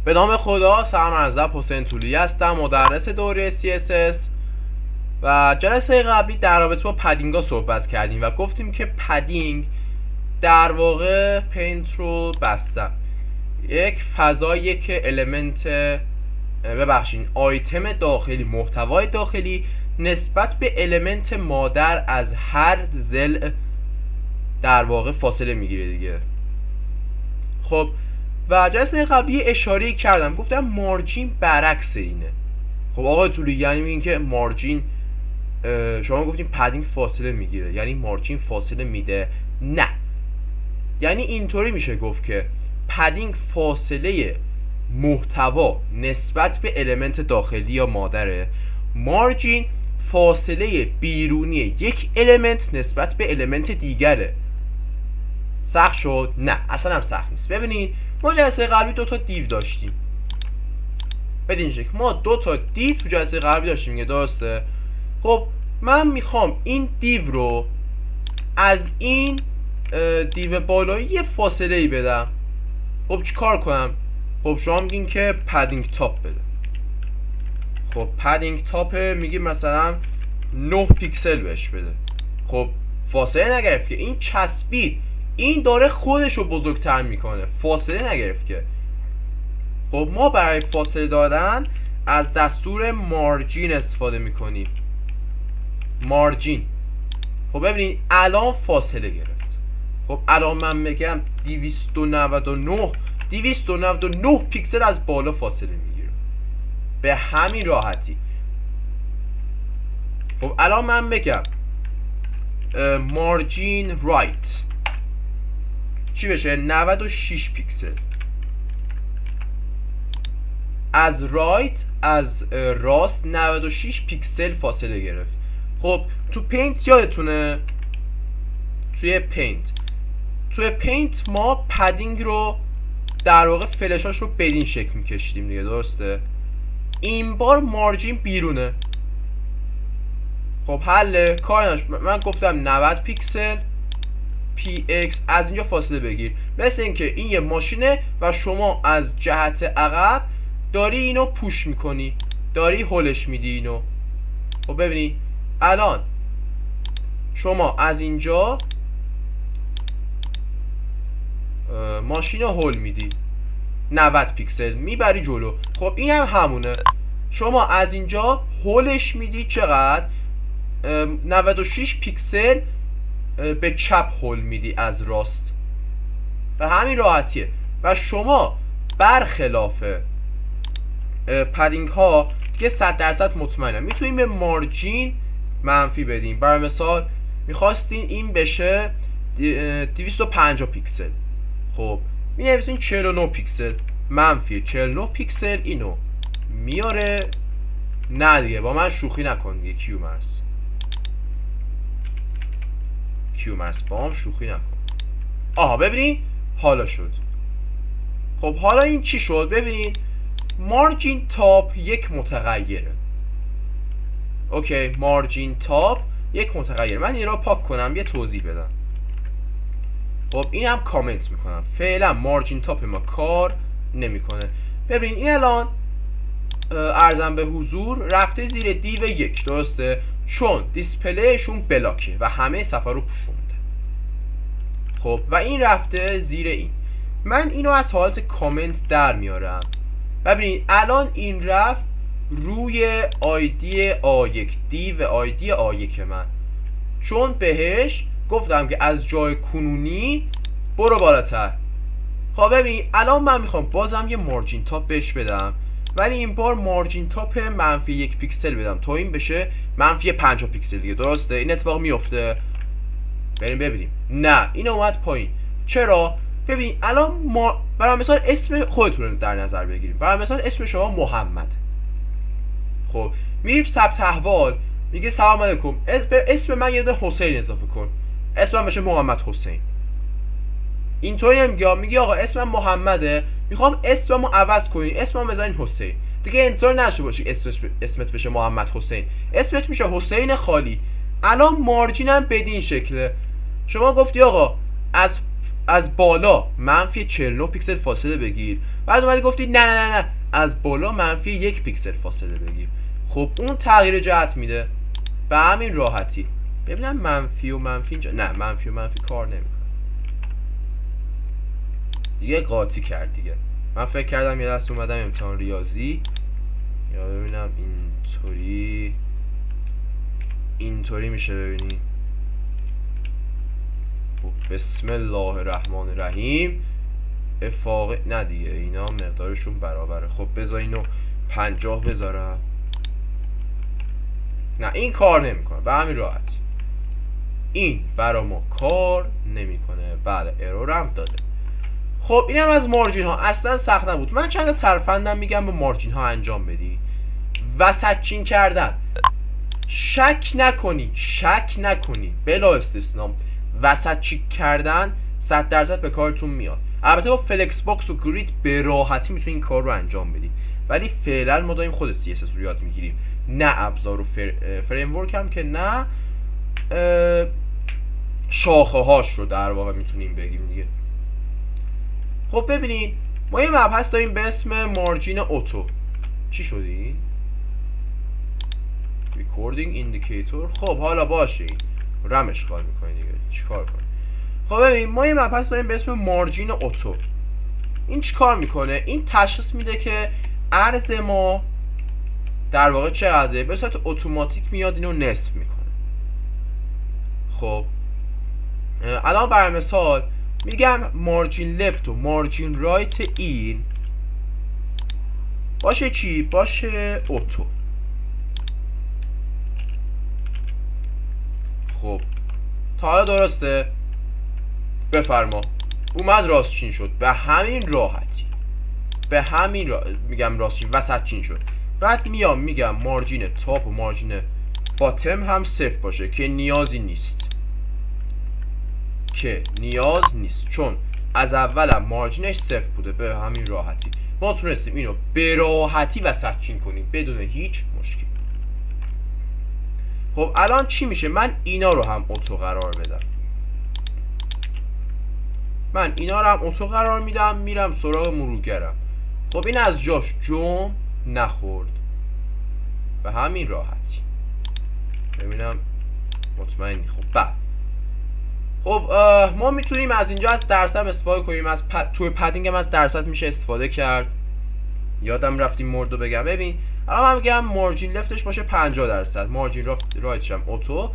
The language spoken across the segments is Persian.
به نام خدا. سلام عرض ادب، حسین طولی هستم، مدرس دوره CSS. و جلسه قبلی در رابطه با پدینگا صحبت کردیم و گفتیم که پدینگ در واقع پینت رو بستم یک فضایی که المنت آیتم داخلی، محتوای داخلی نسبت به المنت مادر از هر ضلع در واقع فاصله میگیره دیگه. خب و جلسه قبلی اشاره کردم، گفتم مارجین برعکس اینه. خب آقای طولی یعنی میگین که مارجین، شما گفتیم پدینگ فاصله میگیره یعنی مارجین فاصله میده؟ نه، یعنی اینطوری میشه گفت که پدینگ فاصله محتوا نسبت به المنت داخلی یا مادره، مارجین فاصله بیرونی یک المنت نسبت به المنت دیگره. سخت شد؟ نه، اصلا هم سخت نیست. ببینید ما جلسه قبلی دو تا دیو داشتیم. بدین شکل ما دو تا دیو تو جلسه قبلی داشتیم دیگه، درسته؟ خب من میخوام این دیو رو از این دیو بالایی یه فاصله ای بدم. خب چیکار کنم؟ خب شما میگین که پدینگ تاپ بده. خب پدینگ تاپ میگی مثلا 9 پیکسل بهش بده. خب فاصله نگرفت که، این چسبید، این داره خودش رو بزرگتر میکنه، فاصله نگرفت که. خب ما برای فاصله دادن از دستور مارجین استفاده میکنیم. مارجین. خب ببینید الان فاصله گرفت. خب الان من میگم 299 پیکسل از بالا فاصله میگیره به همین راحتی. خب الان من میگم مارجین رایت چی بشه؟ 96 پیکسل. از رایت، از راست 96 پیکسل فاصله گرفت. خب تو پینت یادتونه، توی پینت ما پدینگ رو در واقع فلشاش رو بدین شکل میکشیدیم دیگه، درسته؟ این بار مارجین بیرونه. خب حله کار من گفتم 90 پیکسل px از اینجا فاصله بگیر، مثل اینکه این یه ماشینه و شما از جهت عقب داری اینو پوش میکنی، داری هولش میدی اینو. خب ببینی الان شما از اینجا ماشین رو هول میدی، 90 پیکسل میبری جلو. خب این هم همونه، شما از اینجا هولش میدی چقدر؟ 96 پیکسل به چپ هول میدی از راست، به همین راحتیه. و شما برخلاف پدینگ ها دیگه 100% مطمئنم میتونیم به مارجین منفی بدیم. برای مثال میخواستین این بشه 250 پیکسل، خب می نویسین 49 پیکسل، منفی 49 پیکسل اینو میاره. نه دیگه با من شوخی نکن دیگه، کیومرس با هم شوخی نکن. آها ببینین حالا شد. خب حالا این چی شد؟ ببینین مارجین تاپ یک متغیره. اوکی، مارجین تاپ یک متغیر. من این را پاک کنم یه توضیح بدم. خب این هم کامنت میکنم، فعلا مارجین تاپ ما کار نمیکنه. ببین این الان ارزم به حضور رفته زیر دیو یک، درسته؟ چون دیسپلیشون بلاکه و همه صفحه رو پوشونده. خب و این رفته زیر این. من اینو از حالت کامنت در میارم. ببینید الان این رفت روی آیدی A1 دیو آیدی A1 من، چون بهش گفتم که از جای کنونی برو بالاتر. خب ببین الان من میخوام بازم یه مارجین تاپ بهش بدم، ولی این بار مارجین تاپ منفی 1 پیکسل بدم تا این بشه منفی 50 پیکسل دیگه، درسته؟ این اتفاق میفته. بریم ببینیم. نه این اومد پایین. چرا؟ ببین الان ما برای مثال اسم خودتون رو در نظر بگیریم. برای مثال اسم شما محمد. خب میریم ثبت احوال، میگه سلام علیکم، اسم من یه دونه حسین اضافه کن، اسمم بشه محمد حسین. اینطوری نمیگه، میگه آقا اسمم محمده، میخوام اسممو عوض کنی، اسمم بزنین حسین. دیگه اینطور نشه باشی اسمت بشه محمد حسین، اسمت میشه حسین خالی. الان مارجینم بدین شکله. شما گفتی آقا از از بالا منفی 49 پیکسل فاصله بگیر، بعد اومدی گفتی نه نه نه نه از بالا منفی 1 پیکسل فاصله بگیر. خب اون تغییر جهت میده به همین راحتی. ببینم منفی و منفی اینجا، نه منفی و منفی کار نمیکنه دیگه، قاطی کرد دیگه. من فکر کردم یه دست اومدم امتحان ریاضی، یا ببینم اینطوری میشه. ببینی خب بسم الله الرحمن الرحیم. افاقه نه دیگه، اینا مقدارشون برابره. خب بذار اینو 50 بذارم. نه این کار نمیکنه به همین راحت. این برا ما کار نمیکنه. بله ارورم داده. خب اینم از مارجین ها، اصلا سخت نبود. من چند تا ترفندم میگم به مارجین ها انجام بدی. وسط چین کردن، شک نکنی بلا استثناء وسط چین کردن 100% به کارتون میاد. البته با فلکس باکس و گرید به راحتی میتونی این کار رو انجام بدی، ولی فعلا ما داریم خود CSS رو یاد میگیریم، نه ابزار و فریم ورک هم که نه شاخه هاش رو در واقع میتونیم بگیم دیگه. خب ببینید ما یه مبحث داریم به اسم مارجین اتو. چی شدی؟ ریکوردینگ ایندیکیتور. خب حالا باشه، این رم اشغال میکنی دیگه، چیکار کنی؟ خب ببینید ما یه مبحث داریم به اسم مارجین اتو. این چیکار میکنه؟ این تشخیص میده که عرض ما در واقع چقدره، به صورت اتوماتیک میاد اینو نصف میکنه. خب الان برای مثال میگم مارجین لفت و مارجین رایت این باشه چی؟ باشه اتو. خب تا حالا درسته؟ بفرما. اومد راست چین شد به همین راحتی، میگم راست چین وسط چین شد. بعد میگم مارجین تاپ و مارجین باتم هم صفر باشه که نیازی نیست، چون از اولم مارجینش صفر بوده. به همین راحتی ما تونستیم اینو به راحتی وسط چین کنیم بدون هیچ مشکل. خب الان چی میشه؟ من اینا رو هم اتو قرار بدم. میرم سراغ مرورگرم. خب این از جاش جم نخورد به همین راحتی. ببینم مطمئنی؟ خب بعد خب ما میتونیم از اینجا از درصد استفاده کنیم. از توی پدینگ هم از درصد میشه استفاده کرد. یادم رفتیم موردو بگم. ببین الان من میگم مارجین لفتش باشه 50%، مارجین رایتش هم اتو.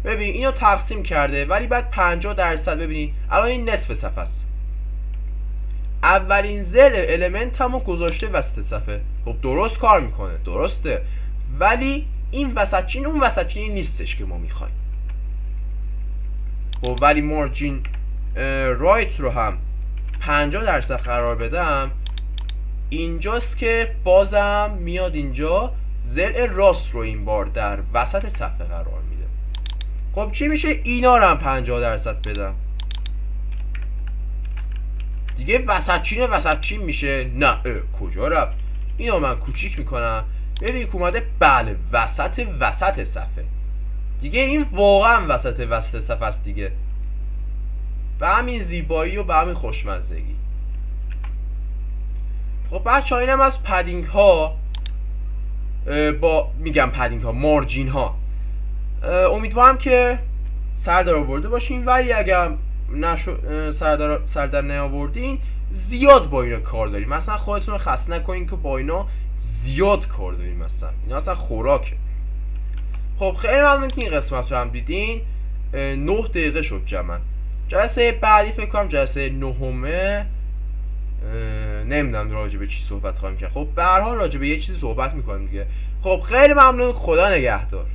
ببین اینو تقسیم کرده، ولی بعد 50% ببینید الان این نصف صفحه است. اولین زل المنت همو گذاشته وسط صفحه. خب درست کار میکنه، درسته، ولی این وسط چین اون وسط چینی نیستش که ما میخوایم. خب ولی مارجین رایت رو هم 50% قرار بدم، اینجاست که بازم میاد اینجا زل راست رو این بار در وسط صفحه قرار میده. خب چی میشه؟ اینا رو هم 50% بدم دیگه. وسط چین میشه. نه کجا رفت؟ اینو من کوچیک میکنم. ببین که اومده بله وسط صفحه دیگه. این واقعا وسط صفحه است دیگه، به همین زیبایی و به همین خوشمزگی. خب بچه ها اینم از پدینگ ها، مارجین ها. امیدوارم که سر در آورده باشین، ولی اگر سر در نیاوردین زیاد با اینا کار داریم. مثلا خودتون رو خسته نکنین که با اینا زیاد کار داریم، مثلا اینا اصلا خوراکه. خب خیلی ممنون که این قسمت رو هم دیدین. 9 دقیقه شد جمعا. جلسه بعدی فکر کنم جلسه 9 نمیدونم راجع به چی صحبت خواهیم کرد. خب به هر حال راجع به یه چیزی صحبت میکنیم دیگه. خب خیلی ممنون، خدا نگهدار.